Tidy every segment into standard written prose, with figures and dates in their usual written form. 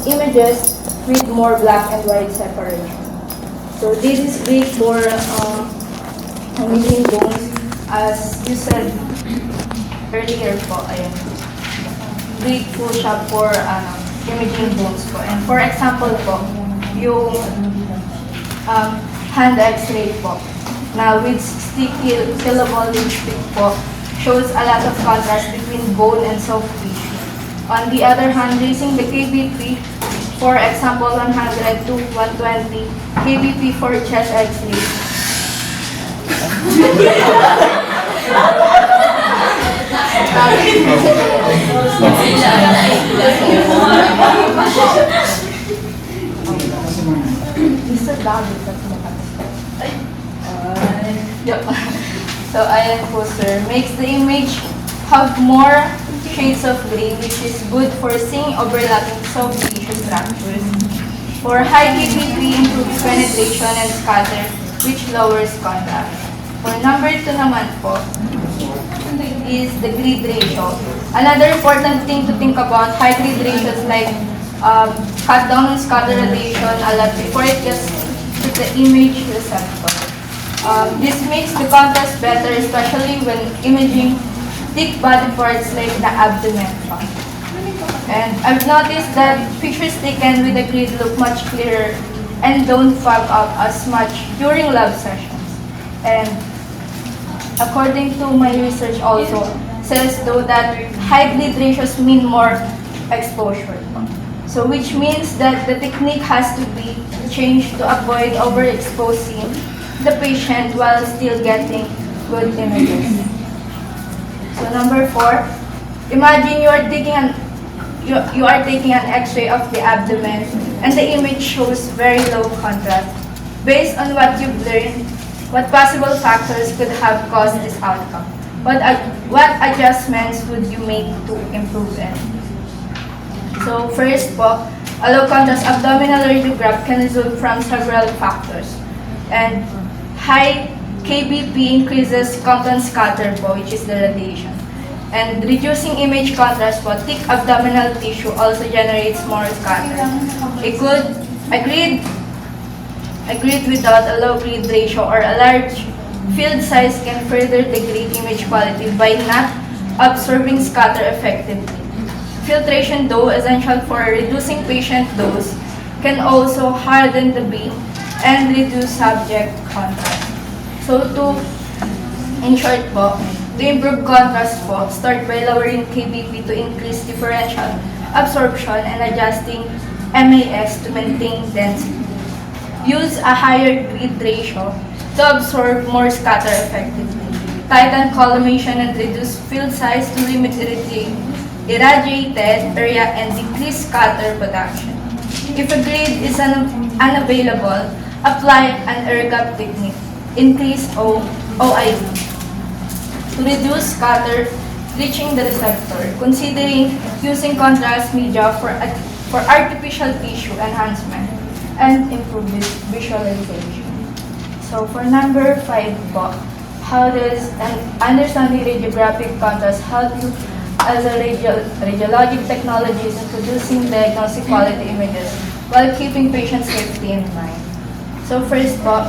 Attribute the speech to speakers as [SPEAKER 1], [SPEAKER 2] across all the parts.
[SPEAKER 1] images with more black and white separation. So this is great for imaging bones, as you said earlier po, ayan. Great po siya for imaging bones po. And for example po, yung hand x-ray po, na with 60 kilovolt stick po, shows a lot of contrast between bone and soft tissue. On the other hand, using the KBP, for example, 100 to 120 KBP for chest x-ray. So, ayan po sir, makes the image have more shades of gray, which is good for seeing overlapping soft tissue structures. For high KBP, improves penetration and scatter, which lowers contrast. For number 2 naman po, is the grid ratio. Another important thing to think about high grid ratios like cut down on scatter radiation a lot before it gets to the image receptor. This makes the contrast better, especially when imaging thick body parts like the abdomen. And I've noticed that pictures taken with the grid look much clearer and don't fog up as much during lab sessions. And according to my research also, says though that high grid ratios mean more exposure. So which means that the technique has to be changed to avoid overexposing the patient while still getting good images. So number 4, imagine you are taking an X-ray of the abdomen and the image shows very low contrast. Based on what you've learned, what possible factors could have caused this outcome? What adjustments would you make to improve it? So first po, a low contrast abdominal radiograph can result from several factors. And high KBP increases Compton scatter po, which is the radiation. And reducing image contrast po, thick abdominal tissue also generates more scatter. Agreed without a low grid ratio or a large field size can further degrade image quality by not absorbing scatter effectively. Filtration, though essential for reducing patient dose, can also harden the beam and reduce subject contrast. So in short po, to improve contrast po, start by lowering KBP to increase differential absorption and adjusting MAS to maintain density. Use a higher grid ratio to absorb more scatter effectively. Tighten collimation and reduce field size to limit irradiated area and decrease scatter production. If a grid is unavailable, apply an air-gap technique. Increase OID to reduce scatter reaching the receptor, considering using contrast media for artificial tissue enhancement and improve visualization. So for number 5 po, how does understanding radiographic contrast help you as a radiologic technologist in producing diagnostic quality images while keeping patient safety in mind? So first po,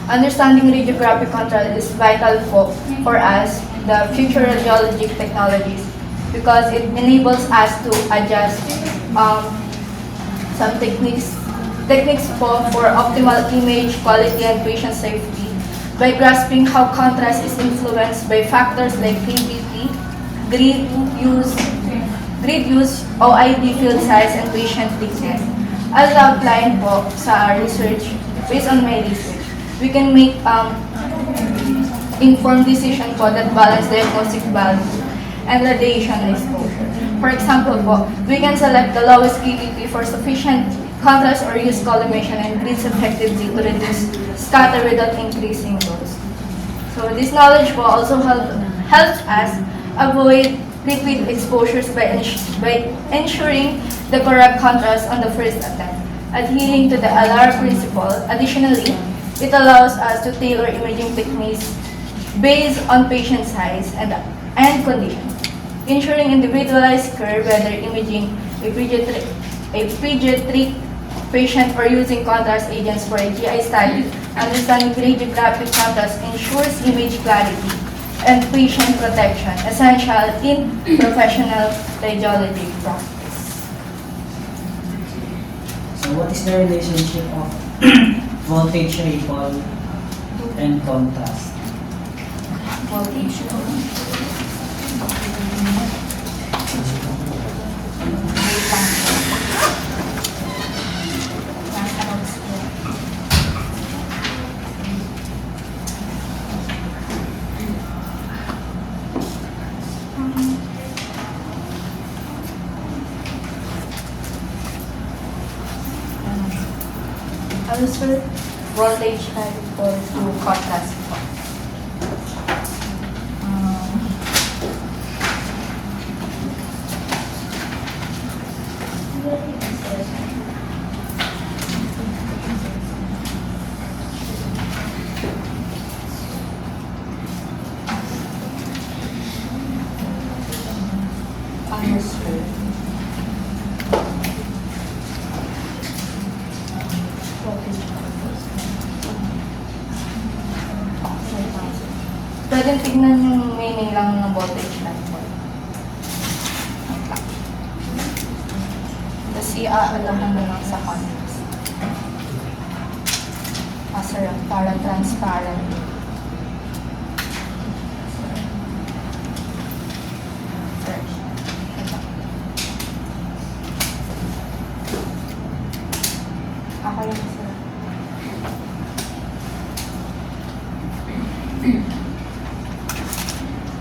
[SPEAKER 1] understanding radiographic contrast is vital for us, the future radiologic technologies, because it enables us to adjust some techniques for optimal image quality and patient safety by grasping how contrast is influenced by factors like KBP, grid use, OID field size, and patient thickness. As outlined po sa research, based on my research, we can make informed decision po that balance diagnostic value and radiation exposure. For example po, we can select the lowest KBP for sufficient contrast or use collimation and grids effectively to reduce scatter without increasing dose. So this knowledge po also helps us avoid repeat exposures by ensuring the correct contrast on the first attempt. Adhering to the ALAR principle, additionally, it allows us to tailor imaging techniques based on patient size and condition, ensuring individualized care whether imaging a pediatric patient or using contrast agents for a GI study, understanding radiographic contrast ensures image clarity and patient protection, essential in professional radiology practice.
[SPEAKER 2] So what is the relationship of voltage ripple and contrast?
[SPEAKER 1] Voltage. Ano sir? Voltage ripple to contrast po. Ano sir? Pwede tignan yung meaning lang ng voltage ripple. Kasi alam mo lang sa contrast. Masarap, parang transparent. Ako yung masarap.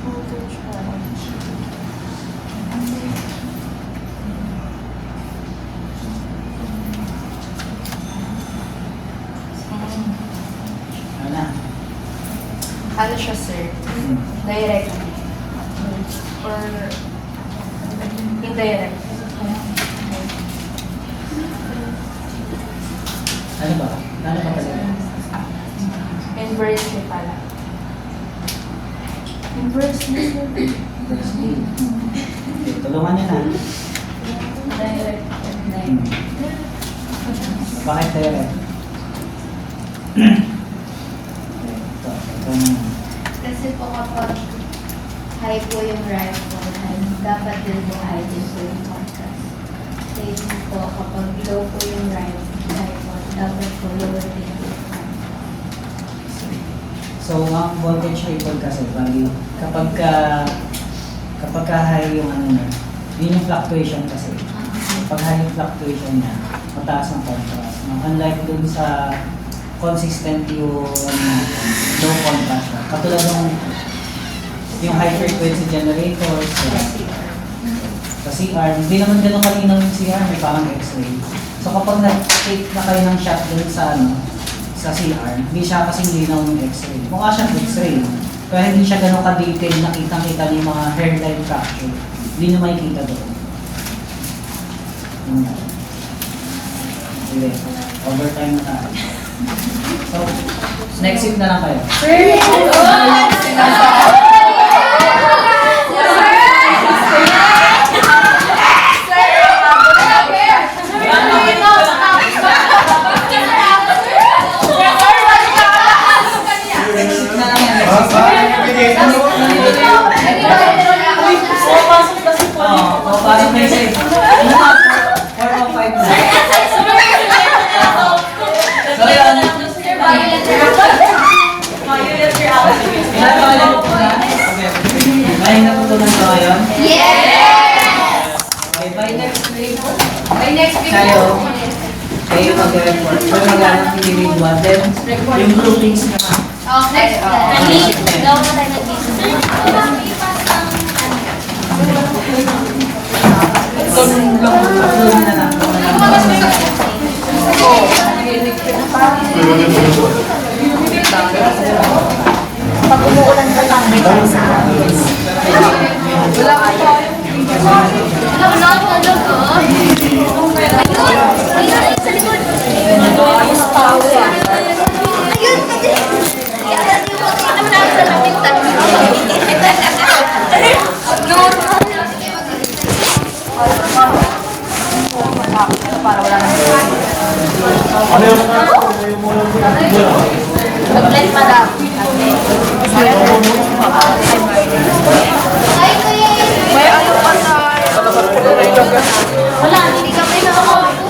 [SPEAKER 1] Voltage ripple. Ano siya, sir? Direct. Or indirect?
[SPEAKER 2] Ano ba? Ano ba talaga?
[SPEAKER 1] Inversely pala. Inversely, sir.
[SPEAKER 2] Okay, tulungan niyo na.
[SPEAKER 1] Direct.
[SPEAKER 2] Bakit direct? Ito naman.
[SPEAKER 3] Kasi po kapag high po yung rifle, dapat din po high din po yung contrast. Same po kapag low po yung rifle, dapat po lower din po yung contrast.
[SPEAKER 2] So, ang voltage ripple kasi, bali, kapag high yung ano niya, yun yung fluctuation kasi. Pag high yung fluctuation niya, mataas ang contrast. No? Unlike dun sa consistent yung low contrast siya. Katulad ng yung high frequency generators, sa CR, hindi naman ganun kalinaw yung CR, may parang X-ray. So kapag na-take na kayo ng shot dun sa sa CR, hindi siya kasing linaw ng X-ray. Mukha siyang X-ray, kaya hindi siya ganun ka-detailed na kitang-kita yung mga hairline fracture. Hindi nyo makikita doon. Sige, overtime na tayo. So, next seat na lang kayo. Pasok na isa eh. Ano na? 4 o 5 na. So, yun. May natutunan ko ngayon?
[SPEAKER 3] Yes!
[SPEAKER 2] Okay, by next week,
[SPEAKER 3] By next week
[SPEAKER 2] kayo mag-report. So, mag-anong individual. Then, yung groupings naman.
[SPEAKER 3] Next week. Daw na tayo nag-business.
[SPEAKER 2] Tulungan na lang.
[SPEAKER 3] Pag umuulan ka lang, may tayo sa akin.
[SPEAKER 1] Wala ka pa.
[SPEAKER 3] Wala ko talaga. Ayun, sa likod. Ayun, pati. Yan, yung mga naman sa lapitan. Normal.
[SPEAKER 1] para wala nang
[SPEAKER 3] Mag-bless, madam. Ay, kuya.
[SPEAKER 1] may ano pa sa
[SPEAKER 3] Wala, hindi kami nakakaupo.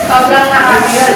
[SPEAKER 1] sobrang nakakagod.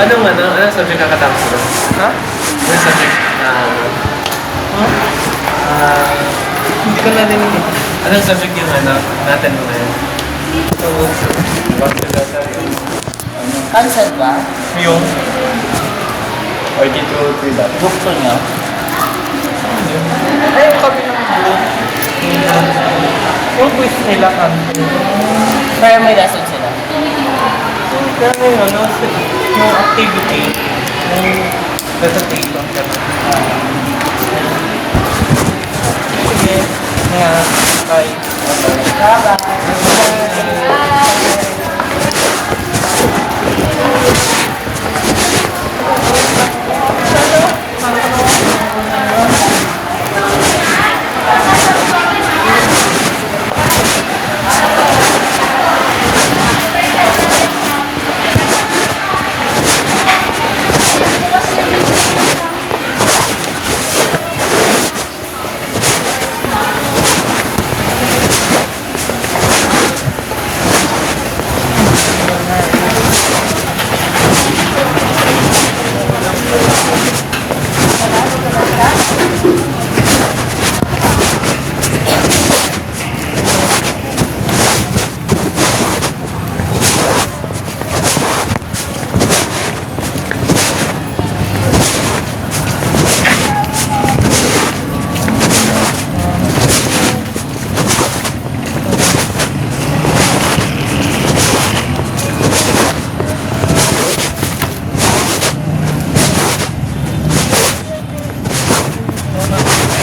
[SPEAKER 4] Anong subject kakatapos mo?
[SPEAKER 5] Ha?
[SPEAKER 4] Anong subject
[SPEAKER 5] Hindi ko narinig.
[SPEAKER 4] anong subject yung natin mo ngayon?
[SPEAKER 5] Cancel ba?
[SPEAKER 4] Yung RT2 dati.
[SPEAKER 5] Gusto niya? Ay, yung kami ng group. Yung quiz nila cancel. Kaya may lesson sila. Kaya ngayon, yung activity, yung presentation, sige, nga, bye.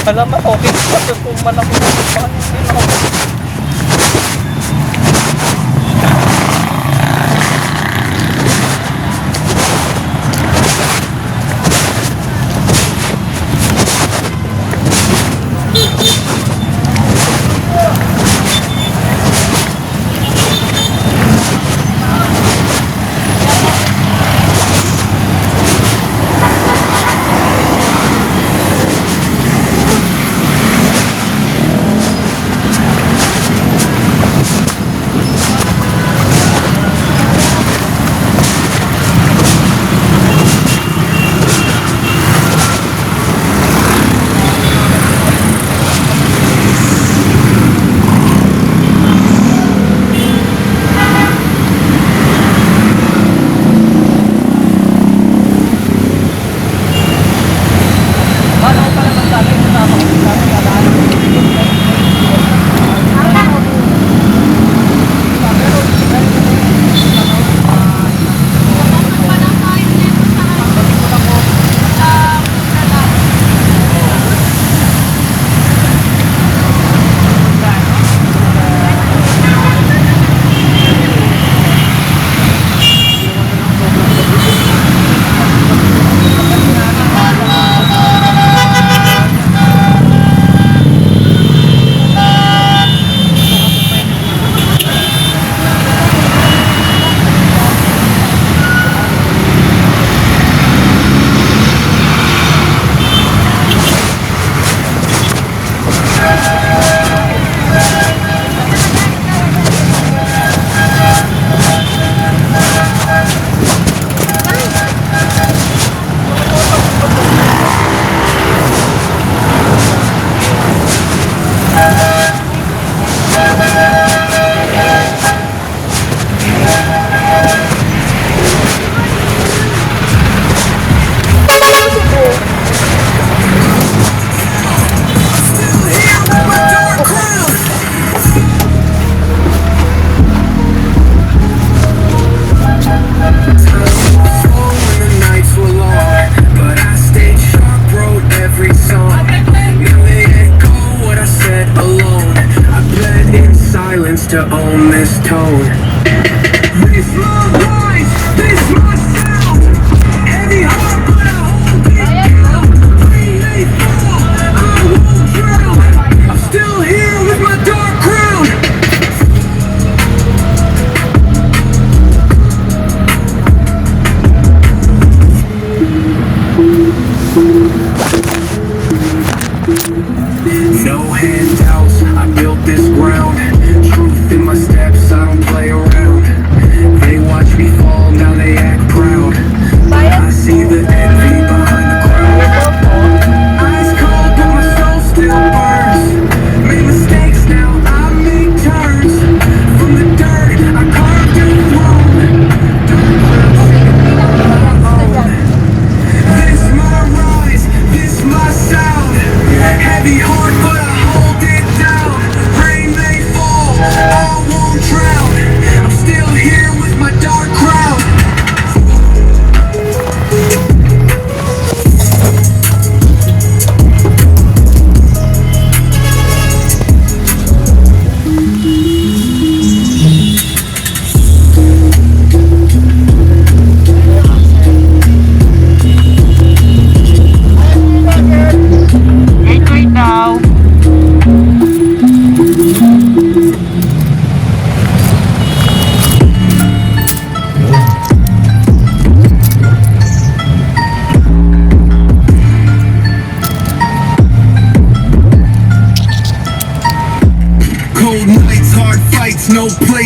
[SPEAKER 5] Alam mo, okay. Kasi kung man ako
[SPEAKER 6] to own this tone. This my voice, this my sound. Heavy heart, but I hold it down. Rain may fall, I won't drown. I'm still here with my dark crown. No handouts, I built this ground. Truth in my steps, I don't play around.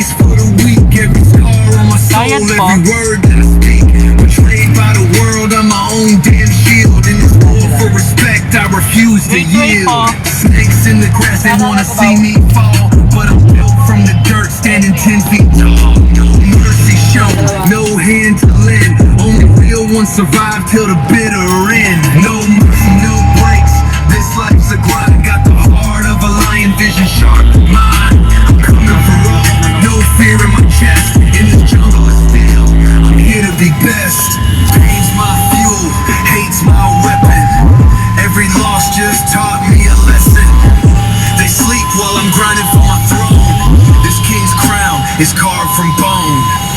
[SPEAKER 6] grace for the weak. Every scar on my soul,
[SPEAKER 5] Diet po.
[SPEAKER 6] every word that I speak. Betrayed by the world, I'm my own damn shield. In this war for respect, I refuse to
[SPEAKER 5] Wait
[SPEAKER 6] yield.
[SPEAKER 5] po.
[SPEAKER 6] Snakes in the grass, they wanna see me fall, but I'm built from the dirt, standing 10 feet tall. No mercy shown, no hand to lend. Only real ones survive till the bitter end. No mercy, no breaks. This life's a grind. Got the heart of a lion, vision sharp mind. I'm coming for all, no fear in my chest. In this jungle of steel, I'm here to be best. Pain's my fuel, hate's my weapon. Every loss just taught me a lesson. They sleep while I'm grinding for my throne. This king's crown is carved from bone.